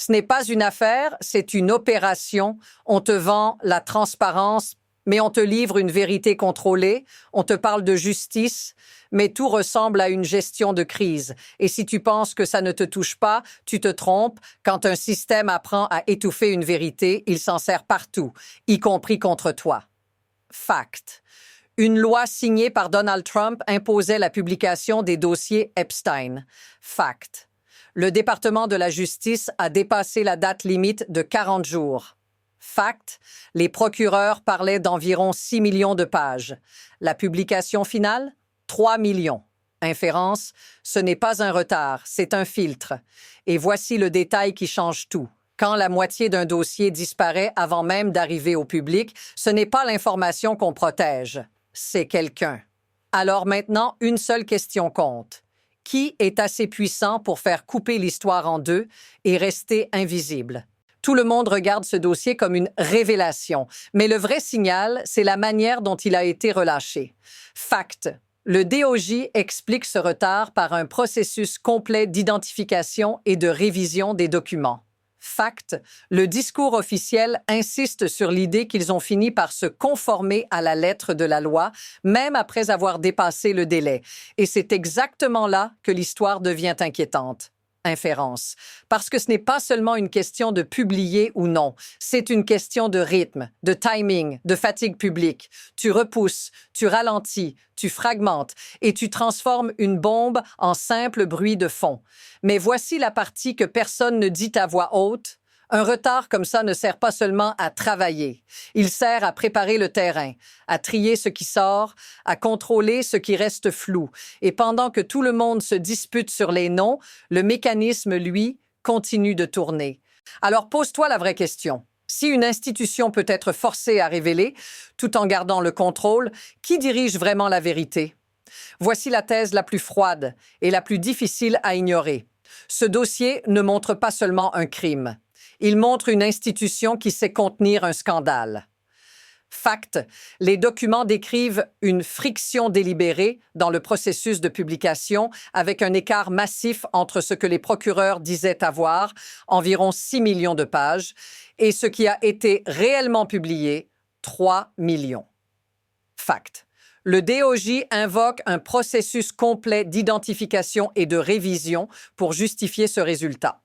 Ce n'est pas une affaire, c'est une opération. On te vend la transparence, mais on te livre une vérité contrôlée. On te parle de justice, mais tout ressemble à une gestion de crise. Et si tu penses que ça ne te touche pas, tu te trompes. Quand un système apprend à étouffer une vérité, il s'en sert partout, y compris contre toi. Fact. Une loi signée par Donald Trump imposait la publication des dossiers Epstein. Fact. Le département de la justice a dépassé la date limite de 40 jours. Fact. Les procureurs parlaient d'environ 6 millions de pages. La publication finale? 3 millions. Inférence, ce n'est pas un retard, c'est un filtre. Et voici le détail qui change tout. Quand la moitié d'un dossier disparaît avant même d'arriver au public, ce n'est pas l'information qu'on protège, c'est quelqu'un. Alors maintenant, une seule question compte. Qui est assez puissant pour faire couper l'histoire en deux et rester invisible? Tout le monde regarde ce dossier comme une révélation, mais le vrai signal, c'est la manière dont il a été relâché. Fact. Le DOJ explique ce retard par un processus complet d'identification et de révision des documents. Fact, le discours officiel insiste sur l'idée qu'ils ont fini par se conformer à la lettre de la loi, même après avoir dépassé le délai. Et c'est exactement là que l'histoire devient inquiétante. Inférence. Parce que ce n'est pas seulement une question de publier ou non, c'est une question de rythme, de timing, de fatigue publique. Tu repousses, tu ralentis, tu fragmentes et tu transformes une bombe en simple bruit de fond. Mais voici la partie que personne ne dit à voix haute. Un retard comme ça ne sert pas seulement à travailler. Il sert à préparer le terrain, à trier ce qui sort, à contrôler ce qui reste flou. Et pendant que tout le monde se dispute sur les noms, le mécanisme, lui, continue de tourner. Alors pose-toi la vraie question. Si une institution peut être forcée à révéler, tout en gardant le contrôle, qui dirige vraiment la vérité? Voici la thèse la plus froide et la plus difficile à ignorer. Ce dossier ne montre pas seulement un crime. Il montre une institution qui sait contenir un scandale. Fact, les documents décrivent une friction délibérée dans le processus de publication avec un écart massif entre ce que les procureurs disaient avoir, environ 6 millions de pages, et ce qui a été réellement publié, 3 millions. Fact. Le DOJ invoque un processus complet d'identification et de révision pour justifier ce résultat.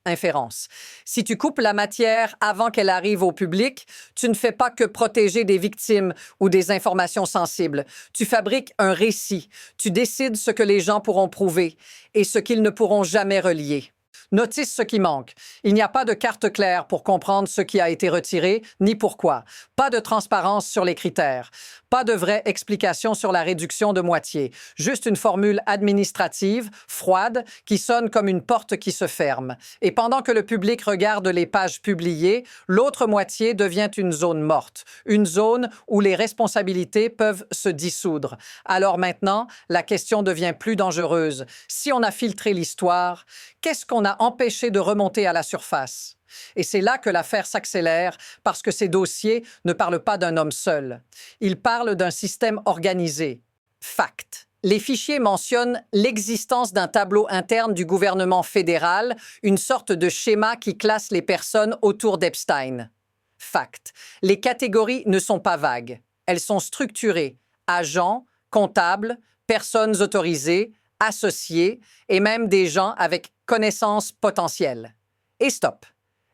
Inférence. Si tu coupes la matière avant qu'elle arrive au public, tu ne fais pas que protéger des victimes ou des informations sensibles. Tu fabriques un récit. Tu décides ce que les gens pourront prouver et ce qu'ils ne pourront jamais relier. Notice ce qui manque. Il n'y a pas de carte claire pour comprendre ce qui a été retiré, ni pourquoi. Pas de transparence sur les critères. Pas de vraie explication sur la réduction de moitié. Juste une formule administrative, froide, qui sonne comme une porte qui se ferme. Et pendant que le public regarde les pages publiées, l'autre moitié devient une zone morte. Une zone où les responsabilités peuvent se dissoudre. Alors maintenant, la question devient plus dangereuse. Si on a filtré l'histoire, qu'est-ce qu'on a empêché de remonter à la surface? Et c'est là que l'affaire s'accélère parce que ces dossiers ne parlent pas d'un homme seul. Ils parlent d'un système organisé. Fact. Les fichiers mentionnent l'existence d'un tableau interne du gouvernement fédéral, une sorte de schéma qui classe les personnes autour d'Epstein. Fact. Les catégories ne sont pas vagues. Elles sont structurées. Agents, comptables, personnes autorisées, associés et même des gens avec connaissances potentielles. Et stop.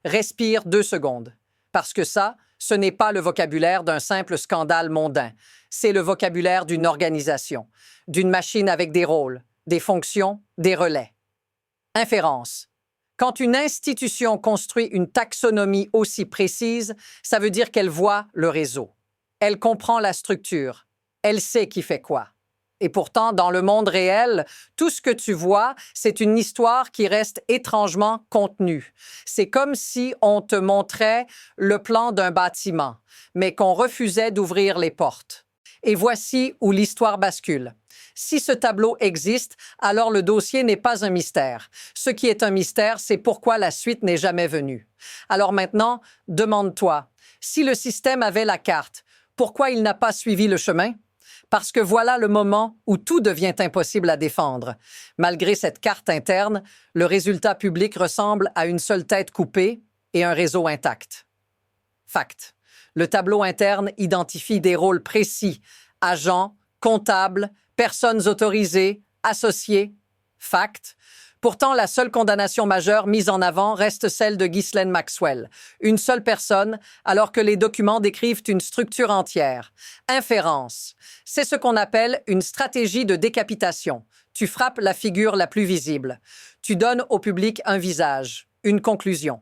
Respire 2 secondes. Parce que ça, ce n'est pas le vocabulaire d'un simple scandale mondain. C'est le vocabulaire d'une organisation, d'une machine avec des rôles, des fonctions, des relais. Inférence. Quand une institution construit une taxonomie aussi précise, ça veut dire qu'elle voit le réseau. Elle comprend la structure. Elle sait qui fait quoi. Et pourtant, dans le monde réel, tout ce que tu vois, c'est une histoire qui reste étrangement contenue. C'est comme si on te montrait le plan d'un bâtiment, mais qu'on refusait d'ouvrir les portes. Et voici où l'histoire bascule. Si ce tableau existe, alors le dossier n'est pas un mystère. Ce qui est un mystère, c'est pourquoi la suite n'est jamais venue. Alors maintenant, demande-toi, si le système avait la carte, pourquoi il n'a pas suivi le chemin? Parce que voilà le moment où tout devient impossible à défendre. Malgré cette carte interne, le résultat public ressemble à une seule tête coupée et un réseau intact. Fact. Le tableau interne identifie des rôles précis: agents, comptables, personnes autorisées, associés. Fact. Pourtant, la seule condamnation majeure mise en avant reste celle de Ghislaine Maxwell, une seule personne, alors que les documents décrivent une structure entière. Inférence. C'est ce qu'on appelle une stratégie de décapitation. Tu frappes la figure la plus visible. Tu donnes au public un visage, une conclusion.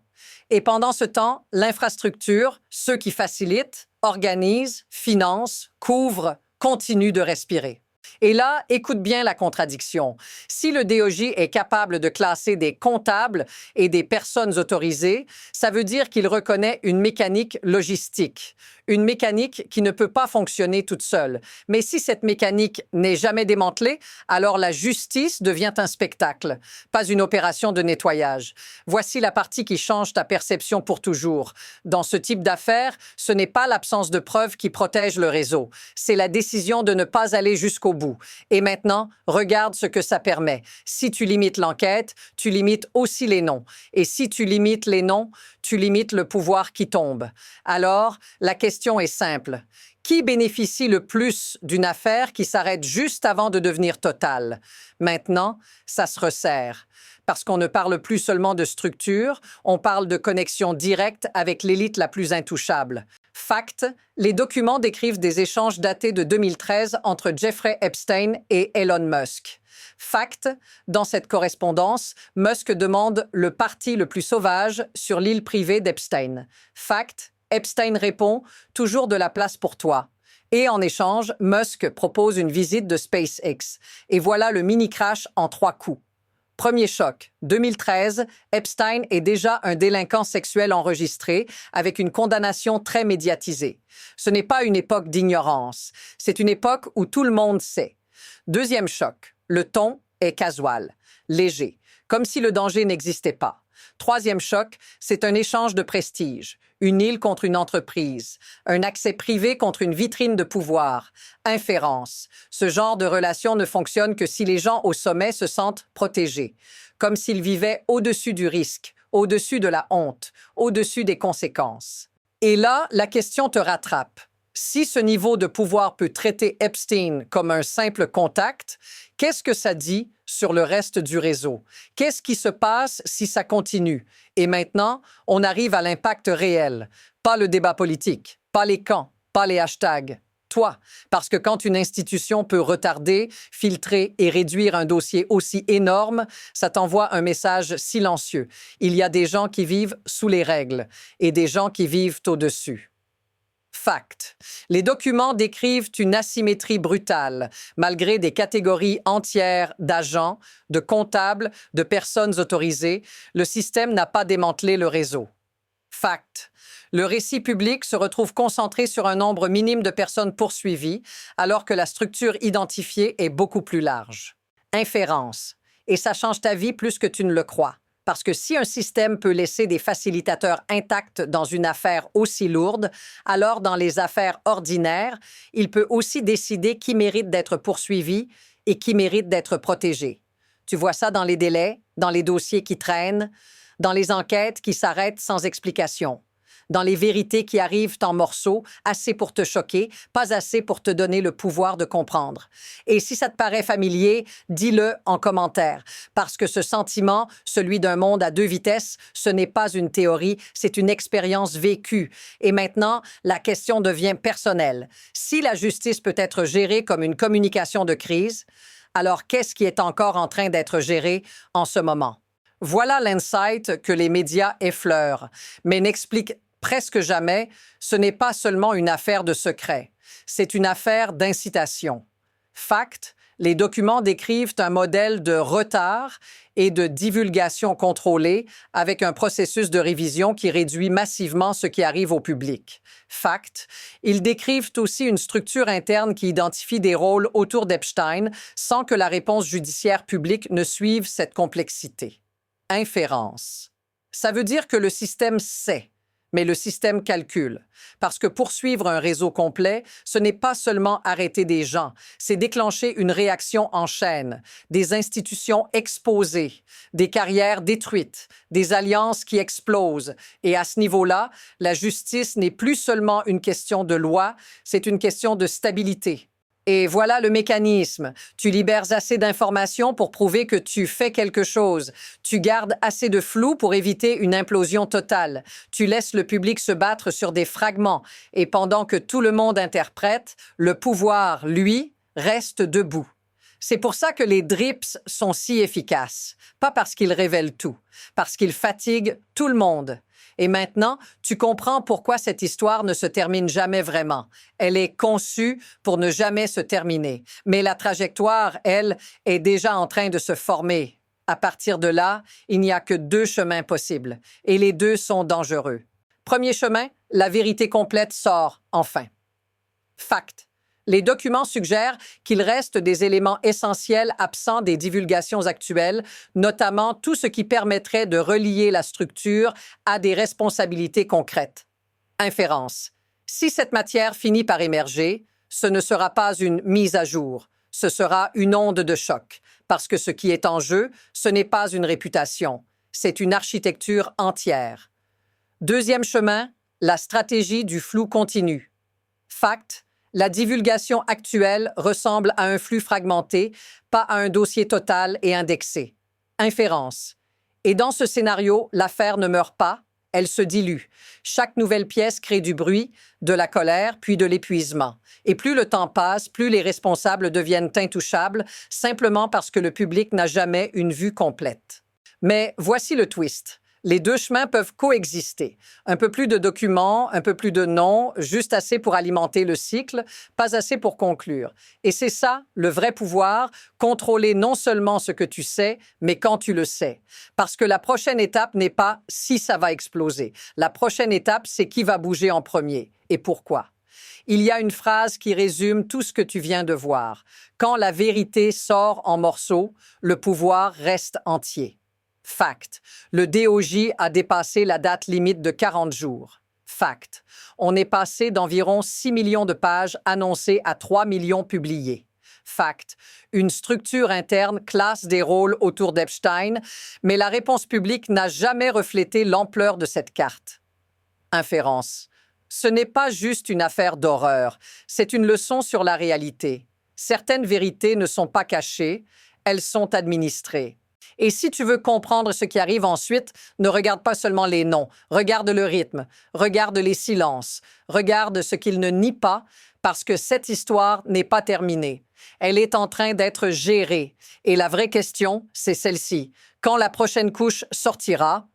Et pendant ce temps, l'infrastructure, ceux qui facilitent, organisent, financent, couvrent, continuent de respirer. Et là, écoute bien la contradiction. Si le DOJ est capable de classer des comptables et des personnes autorisées, ça veut dire qu'il reconnaît une mécanique logistique, une mécanique qui ne peut pas fonctionner toute seule. Mais si cette mécanique n'est jamais démantelée, alors la justice devient un spectacle, pas une opération de nettoyage. Voici la partie qui change ta perception pour toujours. Dans ce type d'affaires, ce n'est pas l'absence de preuves qui protège le réseau, c'est la décision de ne pas aller jusqu'au bout. Et maintenant, regarde ce que ça permet. Si tu limites l'enquête, tu limites aussi les noms. Et si tu limites les noms, tu limites le pouvoir qui tombe. Alors, la question est simple. Qui bénéficie le plus d'une affaire qui s'arrête juste avant de devenir totale? Maintenant, ça se resserre. Parce qu'on ne parle plus seulement de structure, on parle de connexion directe avec l'élite la plus intouchable. Fact, les documents décrivent des échanges datés de 2013 entre Jeffrey Epstein et Elon Musk. Fact, dans cette correspondance, Musk demande le parti le plus sauvage sur l'île privée d'Epstein. Fact, Epstein répond « Toujours de la place pour toi ». Et en échange, Musk propose une visite de SpaceX. Et voilà le mini-crash en 3 coups. Premier choc. 2013, Epstein est déjà un délinquant sexuel enregistré avec une condamnation très médiatisée. Ce n'est pas une époque d'ignorance. C'est une époque où tout le monde sait. Deuxième choc. Le ton est casual, léger, comme si le danger n'existait pas. Troisième choc, c'est un échange de prestige. Une île contre une entreprise, un accès privé contre une vitrine de pouvoir, inférence. Ce genre de relation ne fonctionne que si les gens au sommet se sentent protégés, comme s'ils vivaient au-dessus du risque, au-dessus de la honte, au-dessus des conséquences. Et là, la question te rattrape. Si ce niveau de pouvoir peut traiter Epstein comme un simple contact, qu'est-ce que ça dit sur le reste du réseau? Qu'est-ce qui se passe si ça continue? Et maintenant, on arrive à l'impact réel. Pas le débat politique, pas les camps, pas les hashtags. Toi, parce que quand une institution peut retarder, filtrer et réduire un dossier aussi énorme, ça t'envoie un message silencieux. Il y a des gens qui vivent sous les règles et des gens qui vivent au-dessus. Fact. Les documents décrivent une asymétrie brutale, malgré des catégories entières d'agents, de comptables, de personnes autorisées. Le système n'a pas démantelé le réseau. Fact. Le récit public se retrouve concentré sur un nombre minime de personnes poursuivies, alors que la structure identifiée est beaucoup plus large. Inférence. Et ça change ta vie plus que tu ne le crois. Parce que si un système peut laisser des facilitateurs intacts dans une affaire aussi lourde, alors dans les affaires ordinaires, il peut aussi décider qui mérite d'être poursuivi et qui mérite d'être protégé. Tu vois ça dans les délais, dans les dossiers qui traînent, dans les enquêtes qui s'arrêtent sans explication, dans les vérités qui arrivent en morceaux, assez pour te choquer, pas assez pour te donner le pouvoir de comprendre. Et si ça te paraît familier, dis-le en commentaire, parce que ce sentiment, celui d'un monde à 2 vitesses, ce n'est pas une théorie, c'est une expérience vécue. Et maintenant, la question devient personnelle. Si la justice peut être gérée comme une communication de crise, alors qu'est-ce qui est encore en train d'être géré en ce moment? Voilà l'insight que les médias effleurent, mais n'expliquent presque jamais, ce n'est pas seulement une affaire de secret, c'est une affaire d'incitation. Fact, les documents décrivent un modèle de retard et de divulgation contrôlée avec un processus de révision qui réduit massivement ce qui arrive au public. Fact, ils décrivent aussi une structure interne qui identifie des rôles autour d'Epstein sans que la réponse judiciaire publique ne suive cette complexité. Inférence. Ça veut dire que le système sait, Mais le système calcule. Parce que poursuivre un réseau complet, ce n'est pas seulement arrêter des gens, c'est déclencher une réaction en chaîne, des institutions exposées, des carrières détruites, des alliances qui explosent. Et à ce niveau-là, la justice n'est plus seulement une question de loi, c'est une question de stabilité. Et voilà le mécanisme. Tu libères assez d'informations pour prouver que tu fais quelque chose. Tu gardes assez de flou pour éviter une implosion totale. Tu laisses le public se battre sur des fragments. Et pendant que tout le monde interprète, le pouvoir, lui, reste debout. C'est pour ça que les drips sont si efficaces. Pas parce qu'ils révèlent tout, parce qu'ils fatiguent tout le monde. Et maintenant, tu comprends pourquoi cette histoire ne se termine jamais vraiment. Elle est conçue pour ne jamais se terminer. Mais la trajectoire, elle, est déjà en train de se former. À partir de là, il n'y a que 2 chemins possibles. Et les 2 sont dangereux. Premier chemin, la vérité complète sort, enfin. Fact. Les documents suggèrent qu'il reste des éléments essentiels absents des divulgations actuelles, notamment tout ce qui permettrait de relier la structure à des responsabilités concrètes. Inférence. Si cette matière finit par émerger, ce ne sera pas une mise à jour, ce sera une onde de choc, parce que ce qui est en jeu, ce n'est pas une réputation, c'est une architecture entière. Deuxième chemin, la stratégie du flou continu. Fact. La divulgation actuelle ressemble à un flux fragmenté, pas à un dossier total et indexé. Inférence. Et dans ce scénario, l'affaire ne meurt pas, elle se dilue. Chaque nouvelle pièce crée du bruit, de la colère, puis de l'épuisement. Et plus le temps passe, plus les responsables deviennent intouchables, simplement parce que le public n'a jamais une vue complète. Mais voici le twist. Les 2 chemins peuvent coexister. Un peu plus de documents, un peu plus de noms, juste assez pour alimenter le cycle, pas assez pour conclure. Et c'est ça, le vrai pouvoir, contrôler non seulement ce que tu sais, mais quand tu le sais. Parce que la prochaine étape n'est pas si ça va exploser. La prochaine étape, c'est qui va bouger en premier et pourquoi. Il y a une phrase qui résume tout ce que tu viens de voir. Quand la vérité sort en morceaux, le pouvoir reste entier. Fact. Le DOJ a dépassé la date limite de 40 jours. Fact. On est passé d'environ 6 millions de pages annoncées à 3 millions publiées. Fact. Une structure interne classe des rôles autour d'Epstein, mais la réponse publique n'a jamais reflété l'ampleur de cette carte. Inférence. Ce n'est pas juste une affaire d'horreur, c'est une leçon sur la réalité. Certaines vérités ne sont pas cachées, elles sont administrées. Et si tu veux comprendre ce qui arrive ensuite, ne regarde pas seulement les noms, regarde le rythme, regarde les silences, regarde ce qu'il ne nie pas, parce que cette histoire n'est pas terminée. Elle est en train d'être gérée. Et la vraie question, c'est celle-ci. Quand la prochaine couche sortira,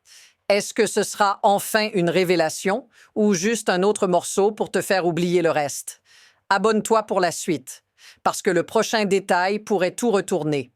est-ce que ce sera enfin une révélation ou juste un autre morceau pour te faire oublier le reste? Abonne-toi pour la suite, parce que le prochain détail pourrait tout retourner.